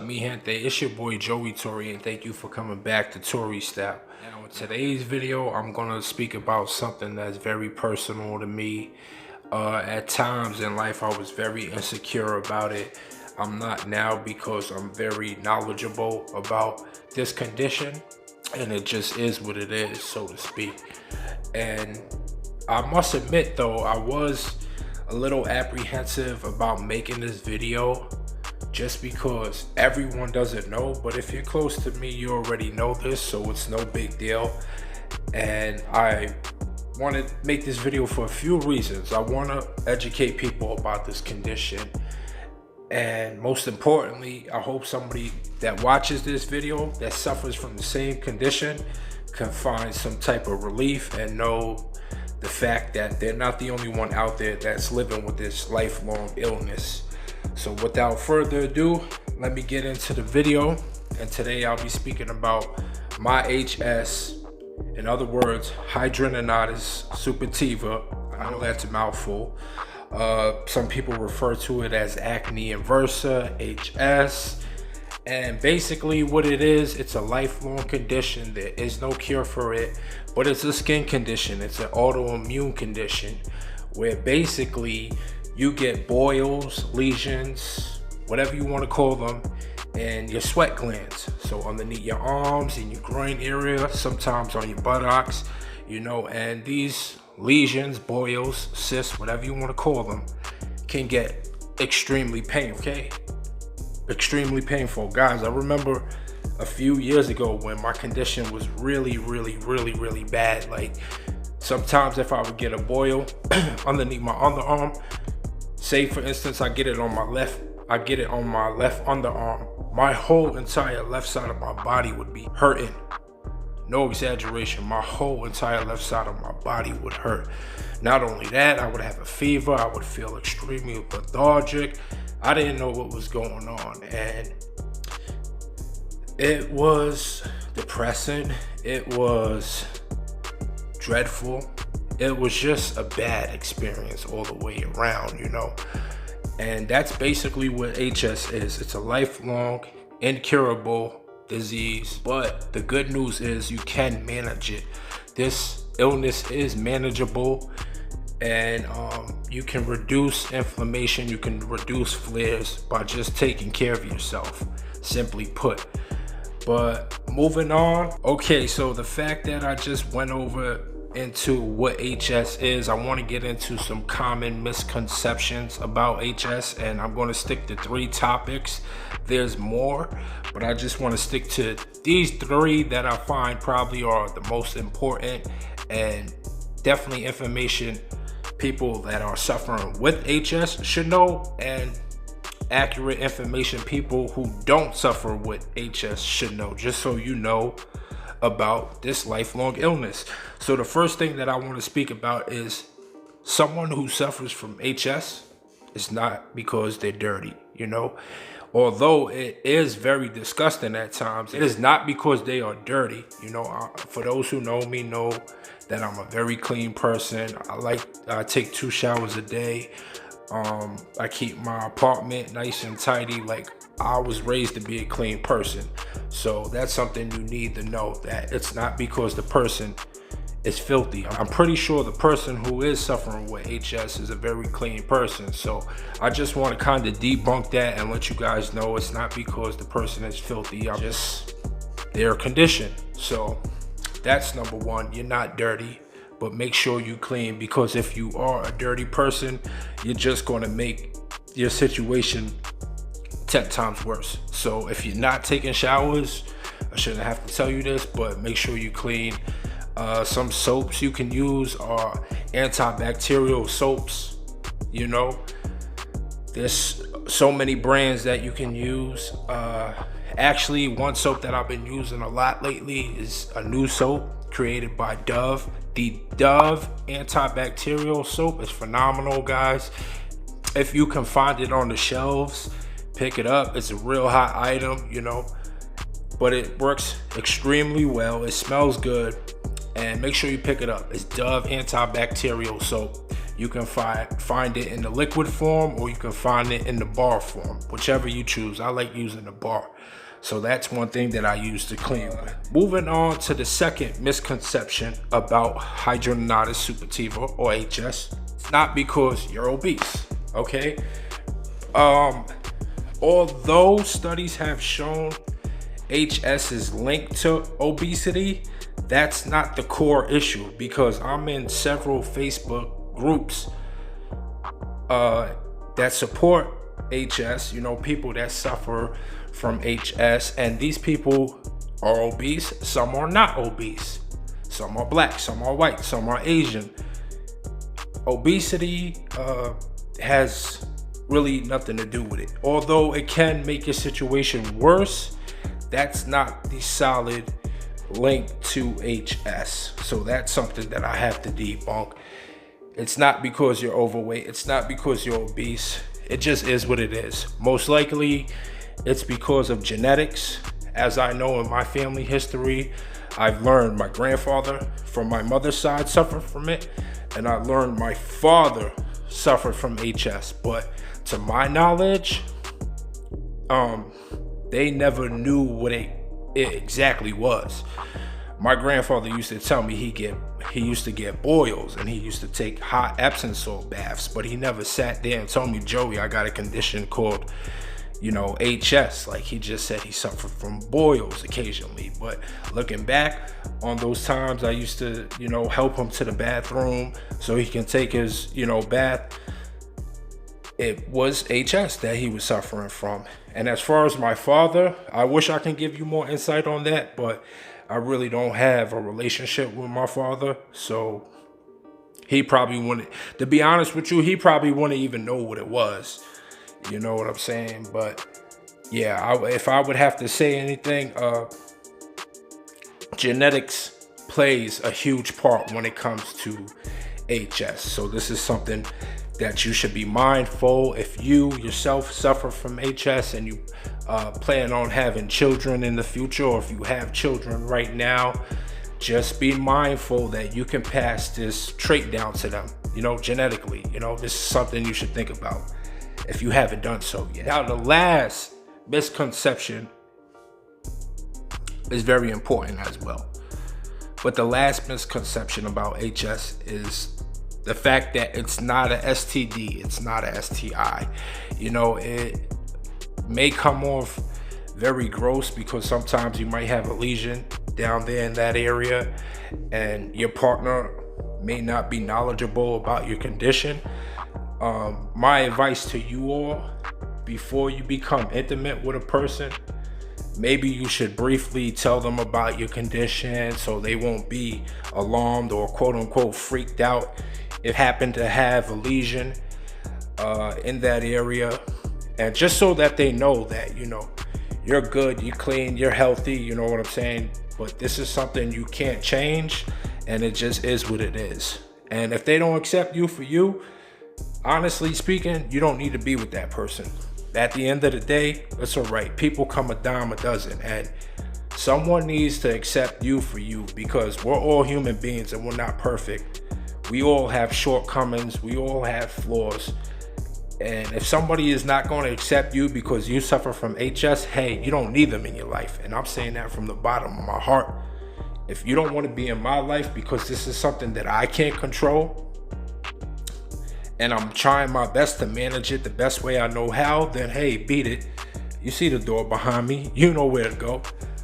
Migente? It's your boy Joey Tori, and thank you for coming back to Tori Style. Now in today's video, I'm gonna speak about something that's very personal to me. At times in life, I was very insecure about it. I'm not now because I'm very knowledgeable about this condition, and it just is what it is, so to speak. And I must admit though, I was a little apprehensive about making this video just because everyone doesn't know, but if you're close to me, you already know this, so it's no big deal. And I want to make this video for a few reasons. I want to educate people about this condition, and most importantly, I hope somebody that watches this video that suffers from the same condition can find some type of relief and know the fact that they're not the only one out there that's living with this lifelong illness. So without further ado, let me get into the video. And today I'll be speaking about my HS, in other words, hidradenitis suppurativa. I know that's a mouthful. Some people refer to it as acne inversa, HS. And basically what it is, it's a lifelong condition. There is no cure for it, but it's a skin condition. It's an autoimmune condition where basically you get boils, lesions, whatever you want to call them, and your sweat glands. So underneath your arms, in your groin area, sometimes on your buttocks, you know, and these lesions, boils, cysts, whatever you want to call them, can get extremely painful, okay? Extremely painful. Guys, I remember a few years ago when my condition was really bad. Like sometimes if I would get a boil underneath my underarm, say for instance I get it on my left underarm, my whole entire left side of my body would be hurting. No exaggeration, my whole entire left side of my body would hurt. Not only that, I would have a fever, I would feel extremely lethargic. I didn't know what was going on, and it was depressing. It was dreadful. It was just a bad experience all the way around, you know. And that's basically what HS is. It's a lifelong, incurable disease, but the good news is you can manage it. This illness is manageable, and you can reduce inflammation, you can reduce flares by just taking care of yourself, simply put. But moving on, okay, so the fact that I just went over into what HS is, I want to get into some common misconceptions about HS, and I'm going to stick to 3 topics. There's more, but I just want to stick to these 3 that I find probably are the most important, and definitely information people that are suffering with HS should know, and accurate information people who don't suffer with HS should know, just so you know about this lifelong illness. So the first thing that I want to speak about is someone who suffers from HS is not because they're dirty, you know. Although it is very disgusting at times, it is not because they are dirty. You know, for those who know me know that I'm a very clean person. I take 2 showers a day. I keep my apartment nice and tidy. Like, I was raised to be a clean person. So that's something you need to know, that it's not because the person is filthy. I'm pretty sure the person who is suffering with HS is a very clean person. So I just want to kind of debunk that and let you guys know it's not because the person is filthy. I'm just their condition. So that's number 1. You're not dirty, but make sure you clean, because if you are a dirty person, you're just going to make your situation 10 times worse. So if you're not taking showers, I shouldn't have to tell you this, but make sure you clean. Some soaps you can use are antibacterial soaps. You know, there's so many brands that you can use. Actually, one soap that I've been using a lot lately is a new soap created by Dove. The Dove antibacterial soap is phenomenal, guys. If you can find it on the shelves, pick it up. It's a real hot item, you know, but it works extremely well. It smells good, and make sure you pick it up. It's Dove antibacterial soap. You can find it in the liquid form, or you can find it in the bar form, whichever you choose. I like using the bar. So that's one thing that I use to clean with. Moving on to the second misconception about hidradenitis suppurativa, or HS. It's not because you're obese, okay? Although studies have shown HS is linked to obesity, that's not the core issue, because I'm in several Facebook groups that support HS, people that suffer from HS, and these people are obese, some are not obese, some are black, some are white, some are Asian. Obesity has really nothing to do with it. Although it can make your situation worse, that's not the solid link to HS. So that's something that I have to debunk. It's not because you're overweight, it's not because you're obese, it just is what it is. Most likely it's because of genetics. As I know in my family history, I've learned my grandfather from my mother's side suffered from it, and I learned my father suffered from HS. But to my knowledge, they never knew what it exactly was. My grandfather used to tell me he used to get boils, and he used to take hot Epsom salt baths, but he never sat there and told me, Joey, I got a condition called HS. Like, he just said he suffered from boils occasionally. But looking back on those times, I used to, help him to the bathroom so he can take his, bath. It was HS that he was suffering from. And as far as my father, I wish I can give you more insight on that, but I really don't have a relationship with my father. So he probably wouldn't, to be honest with you, he probably wouldn't even know what it was. You know what I'm saying? But yeah, if I would have to say anything, genetics plays a huge part when it comes to HS. So this is something that you should be mindful. If you yourself suffer from HS and you plan on having children in the future, or if you have children right now, just be mindful that you can pass this trait down to them, genetically. This is something you should think about if you haven't done so yet. Now, the last misconception is very important as well. But the last misconception about HS is the fact that it's not a STD, it's not a STI. It may come off very gross because sometimes you might have a lesion down there in that area and your partner may not be knowledgeable about your condition. My advice to you all, before you become intimate with a person, maybe you should briefly tell them about your condition so they won't be alarmed or quote unquote freaked out if you happen to have a lesion in that area. And just so that they know that, you're good, you're clean, you're healthy, you know what I'm saying? But this is something you can't change, and it just is what it is. And if they don't accept you for you, honestly speaking, you don't need to be with that person. At the end of the day, it's all right. People come a dime a dozen, and someone needs to accept you for you, because we're all human beings and we're not perfect. We all have shortcomings. We all have flaws. And if somebody is not going to accept you because you suffer from HS, hey, you don't need them in your life. And I'm saying that from the bottom of my heart. If you don't want to be in my life because this is something that I can't control, and I'm trying my best to manage it the best way I know how, then hey, beat it. You see the door behind me, you know where to go.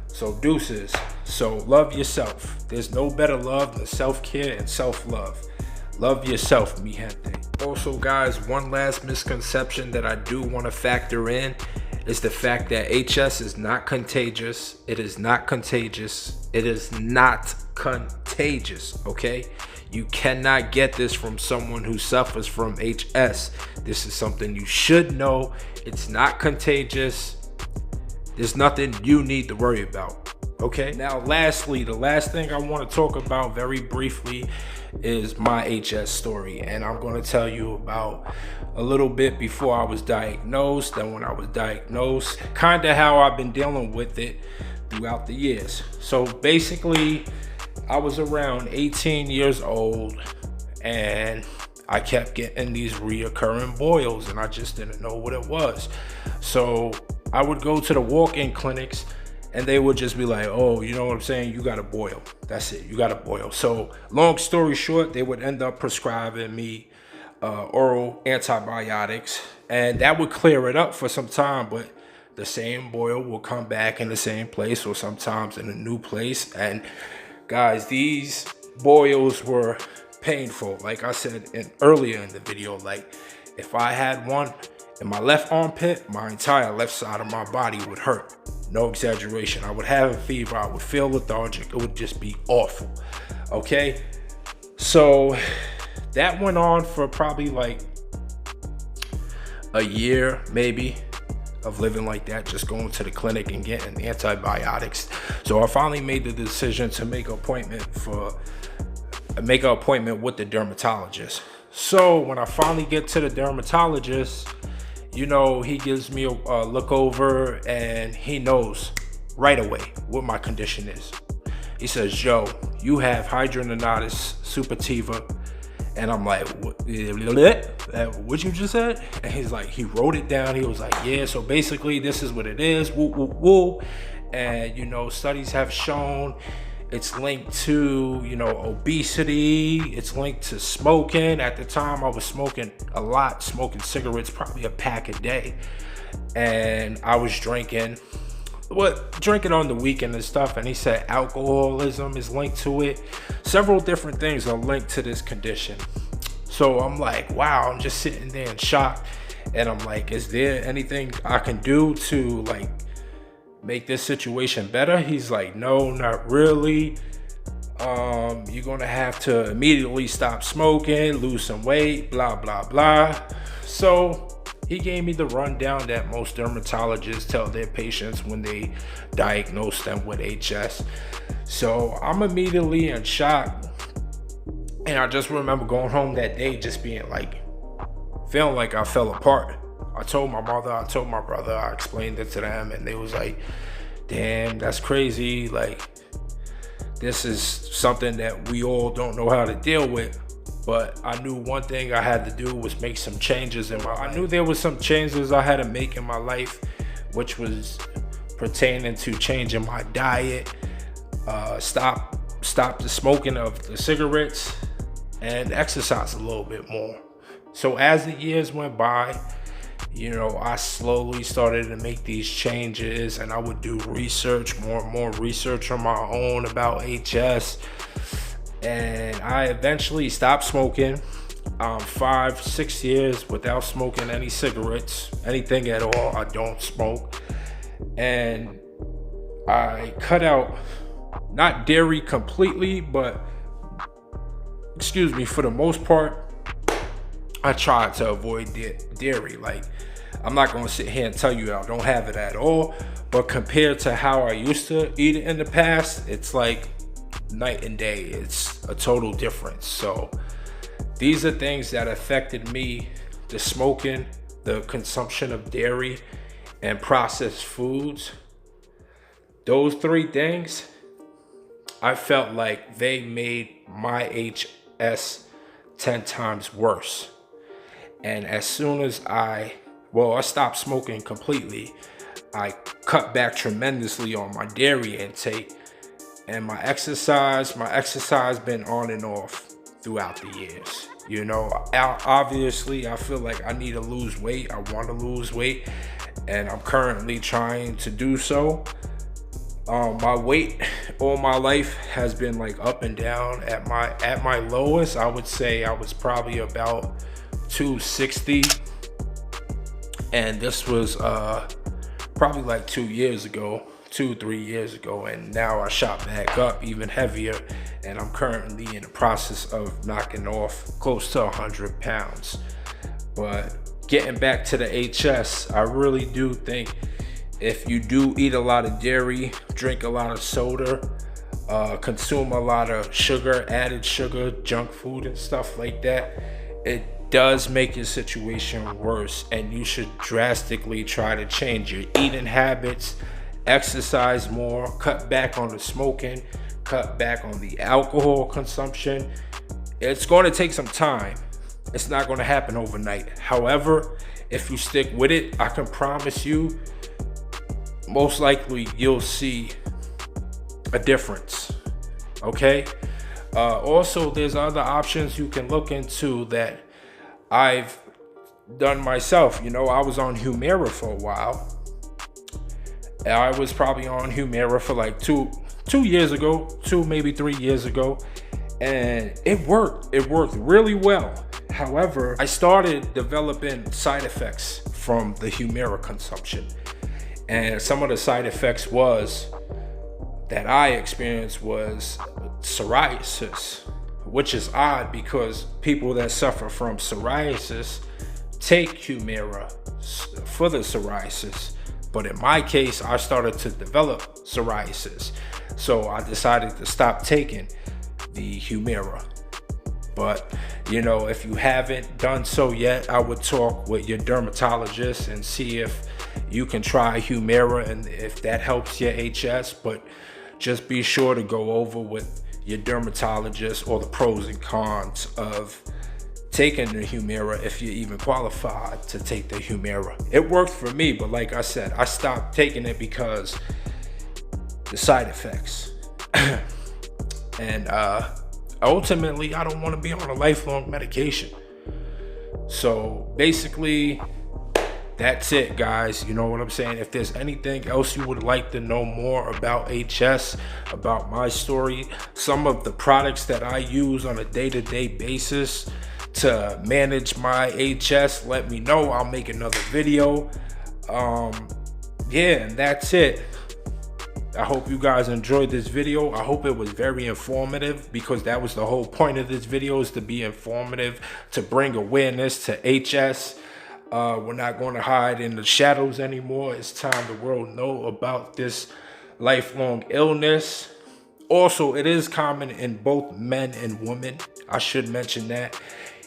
So deuces. So love yourself. There's no better love than self-care and self-love. Love yourself, mi gente. Also, guys, one last misconception that I do want to factor in is the fact that HS is not contagious. It is not contagious. It is not contagious, okay? You cannot get this from someone who suffers from HS. This is something you should know. It's not contagious. There's nothing you need to worry about, okay? Now, lastly, the last thing I want to talk about very briefly is my HS story. And I'm going to tell you about a little bit before I was diagnosed, and when I was diagnosed, kind of how I've been dealing with it throughout the years. So basically, I was around 18 years old, and I kept getting these reoccurring boils and I just didn't know what it was. So I would go to the walk-in clinics and they would just be like, oh, you know what I'm saying? You got a boil. That's it. You got a boil. So long story short, they would end up prescribing me oral antibiotics, and that would clear it up for some time, but the same boil will come back in the same place or sometimes in a new place. And guys, these boils were painful. Like I said earlier in the video, like if I had one in my left armpit, my entire left side of my body would hurt. No exaggeration. I would have a fever. I would feel lethargic. It would just be awful. Okay. So that went on for probably like a year, maybe, of living like that, just going to the clinic and getting antibiotics. So I finally made the decision to make an appointment with the dermatologist. So when I finally get to the dermatologist, you know, he gives me a look over and he knows right away what my condition is. He says, Joe, you have hidradenitis suppurativa. And I'm like, what you just said? And he's like, he wrote it down. He was like, yeah, so basically this is what it is. Woo, woo, woo. And, you know, studies have shown it's linked to, you know, obesity. It's linked to smoking. At the time, I was smoking a lot, smoking cigarettes, probably a pack a day. And I was drinking on the weekend and stuff. And he said alcoholism is linked to it. Several different things are linked to this condition. So I'm like, wow, I'm just sitting there in shock. And I'm like, is there anything I can do to like make this situation better? He's like, no, not really. You're gonna have to immediately stop smoking, lose some weight, blah blah blah. So he gave me the rundown that most dermatologists tell their patients when they diagnose them with HS. So I'm immediately in shock, and I just remember going home that day just being like, feeling like I fell apart. I told my mother, I told my brother, I explained it to them, and they was like, damn, that's crazy. Like, this is something that we all don't know how to deal with. But I knew one thing I had to do was make some changes in my life. I knew there was some changes I had to make in my life, which was pertaining to changing my diet, stop the smoking of the cigarettes, and exercise a little bit more. So as the years went by, you know, I slowly started to make these changes, and I would do research, more and more research on my own about HS. And I eventually stopped smoking. 5-6 years without smoking any cigarettes, anything at all. I don't smoke. And I cut out, not dairy completely, but for the most part, I tried to avoid dairy. Like, I'm not gonna sit here and tell you I don't have it at all, but compared to how I used to eat it in the past, it's like night and day. It's a total difference. So these are things that affected me: the smoking, the consumption of dairy, and processed foods. Those three things, I felt like they made my HS 10 times worse. And as soon as I stopped smoking completely, I cut back tremendously on my dairy intake, and my exercise been on and off throughout the years. You know, obviously I feel like I need to lose weight. I want to lose weight, and I'm currently trying to do so. My weight all my life has been like up and down. At my lowest, I would say I was probably about 260, and this was probably like 3 years ago, and now I shot back up even heavier, and I'm currently in the process of knocking off close to 100 pounds. But getting back to the HS, I really do think if you do eat a lot of dairy, drink a lot of soda, consume a lot of sugar, added sugar, junk food and stuff like that, it does make your situation worse, and you should drastically try to change your eating habits, exercise more, cut back on the smoking, cut back on the alcohol consumption. It's going to take some time, It's not going to happen overnight. However, if you stick with it, I can promise you, most likely you'll see a difference. Okay. Also, there's other options you can look into that I've done myself. You know, I was on Humira for a while. I was probably on Humira for like two years ago, maybe 3 years ago, and it worked. It worked really well. However, I started developing side effects from the Humira consumption, and some of the side effects that I experienced was psoriasis, which is odd because people that suffer from psoriasis take Humira for the psoriasis. But in my case, I started to develop psoriasis. So I decided to stop taking the Humira. But, you know, if you haven't done so yet, I would talk with your dermatologist and see if you can try Humira and if that helps your HS. But just be sure to go over with your dermatologist or the pros and cons of taking the Humira if you're even qualified to take the Humira. It worked for me, but like I said, I stopped taking it because the side effects. And ultimately, I don't want to be on a lifelong medication. So basically, that's it, guys. You know what I'm saying? If there's anything else you would like to know more about HS, about my story, some of the products that I use on a day-to-day basis to manage my HS, let me know. I'll make another video. Yeah, and that's it. I hope you guys enjoyed this video. I hope it was very informative, because that was the whole point of this video, is to be informative, to bring awareness to HS. We're not going to hide in the shadows anymore. It's time the world know about this lifelong illness. Also, it is common in both men and women. I should mention that.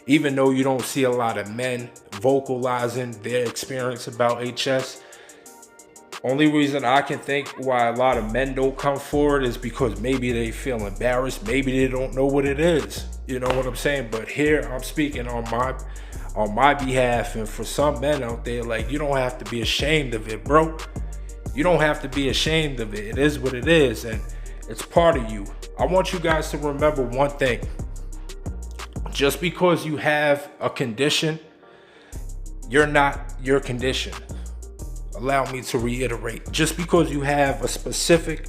Even though you don't see a lot of men vocalizing their experience about HS, only reason I can think why a lot of men don't come forward is because maybe they feel embarrassed. Maybe they don't know what it is. You know what I'm saying? But here I'm speaking on my behalf, and for some men out there, like, you don't have to be ashamed of it, bro. You don't have to be ashamed of it. It is what it is, and it's part of you. I want you guys to remember one thing. Just because you have a condition, you're not your condition. Allow me to reiterate. Just because you have a specific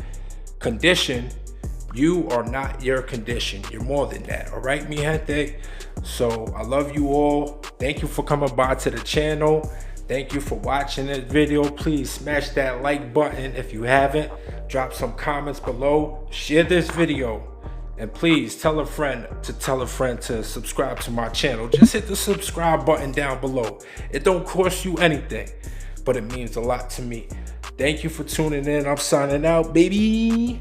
condition, you are not your condition. You're more than that. All right, mi gente? So I love you all. Thank you for coming by to the channel. Thank you for watching this video. Please smash that like button if you haven't. Drop some comments below. Share this video. And please tell a friend to subscribe to my channel. Just hit the subscribe button down below. It don't cost you anything, but it means a lot to me. Thank you for tuning in. I'm signing out, baby.